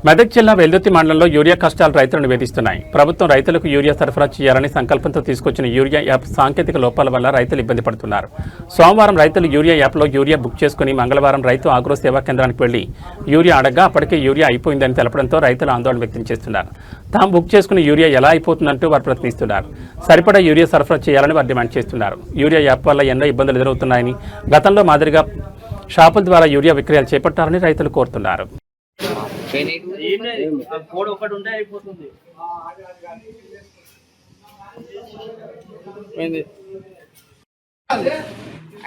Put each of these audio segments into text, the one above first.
మెదక్ జిల్లా వెల్దుర్తి మండలంలో యూరియా కష్టాలు రైతులను వేధిస్తున్నాయి. ప్రభుత్వం రైతులకు యూరియా సరఫరా చేయాలని సంకల్పంతో తీసుకొచ్చిన యూరియా యాప్ సాంకేతిక లోపాల వల్ల రైతులు ఇబ్బంది పడుతున్నారు. సోమవారం రైతులు యూరియా యాప్లో యూరియా బుక్ చేసుకుని మంగళవారం రైతు ఆగ్రో సేవా కేంద్రానికి వెళ్లి యూరియా అడగ్గా అప్పటికే యూరియా అయిపోయిందని తెలపడంతో రైతులు ఆందోళన వ్యక్తం చేస్తున్నారు. తాము బుక్ చేసుకున్న యూరియా ఎలా అయిపోతుందంటూ వారు ప్రశ్నిస్తున్నారు. సరిపడా యూరియా సరఫరా చేయాలని వారు డిమాండ్ చేస్తున్నారు. యూరియా యాప్ వల్ల ఎన్నో ఇబ్బందులు ఎదురవుతున్నాయని, గతంలో మాదిరిగా షాపుల ద్వారా యూరియా విక్రయాలు చేపట్టాలని రైతులు కోరుతున్నారు.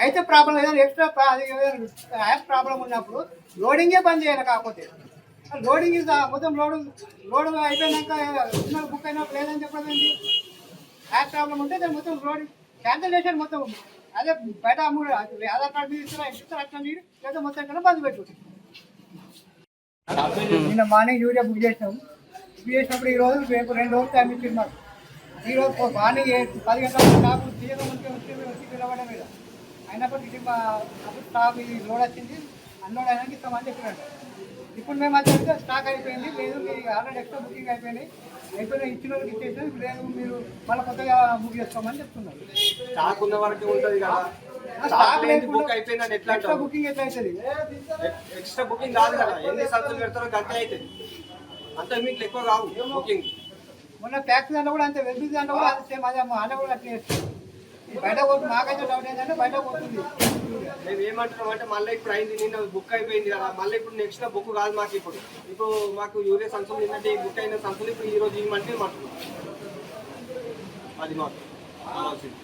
అయితే ప్రాబ్లం ఏదైనా ఎక్స్ట్రా యాప్ ప్రాబ్లం ఉన్నప్పుడు లోడింగే బంద్ చేయాలి. కాకపోతే లోడింగ్ మొత్తం లోడ్ అయిపోయినాక బుక్ అయినప్పుడు లేదని చెప్పడం ఏంటి? యాప్ ప్రాబ్లం ఉంటే దాన్ని మొత్తం లోడింగ్ క్యాన్సిల్ చేసాడు. మొత్తం అదే బయట ఆధార్ కార్డు మీద ఇస్తారు అట్లా లేదా మొత్తం కన్నా బంద్ పెట్టుకుంటుంది. నిన్న మార్నింగ్ యూరియా బుక్ చేసినప్పుడు ఈ రోజు రేపు 2 రోజులు టైం ఇచ్చింది మాకు. ఈ రోజు మార్నింగ్ 10 గంటలకు స్టాక్ తీయడం వచ్చి పిలవడం మీద అయినప్పటికీ అప్పుడు స్టాక్ లోడ్ వచ్చింది, అన్లోడ్ అయినాక ఇస్తామని చెప్పినట్టు. ఇప్పుడు మేము వచ్చి స్టాక్ అయిపోయింది, లేదు మీరు ఆల్రెడీ ఎక్స్ట్రా బుకింగ్ అయిపోయినాయి ఇచ్చిన వాళ్ళకి ఇచ్చేసినా, లేదు మీరు మళ్ళీ కొత్తగా బుక్ చేసుకోమని చెప్తున్నారు. స్టాక్ ఉన్న వరకు ఉంటుంది కదా, ఎక్స్ట్రా బుకింగ్ ఎట్లా అవుతుంది? ఎక్స్ట్రా బుకింగ్ కాదు కదా, ఎన్ని సంచులు పెడతారో గంట అవుతుంది, అంత మీకు ఎక్కువ కావు బుకింగ్. మొన్న ట్యాక్సీ దాంట్లో కూడా అంతే, వెల్బీ దాంట్లో కూడా అంతే, సేమ్ అదే అన్న కూడా అట్లా చేస్తుంది. బయట పోతుంది. మాకైతే డౌట్ ఏంటంటే బయట పోతుంది. మేము ఏమంటున్నాం అంటే మళ్ళీ ఇప్పుడు అయింది, నిన్న బుక్ అయిపోయింది కదా, మళ్ళీ ఇప్పుడు నెక్స్ట్ బుక్ కాదు మాకు. ఇప్పుడు మాకు యూరియా సంచులు ఏంటంటే బుక్ అయిన సంచులు ఇప్పుడు ఈ రోజు ఇవ్వమంటే మాకు అది మాకు కావాల్సింది.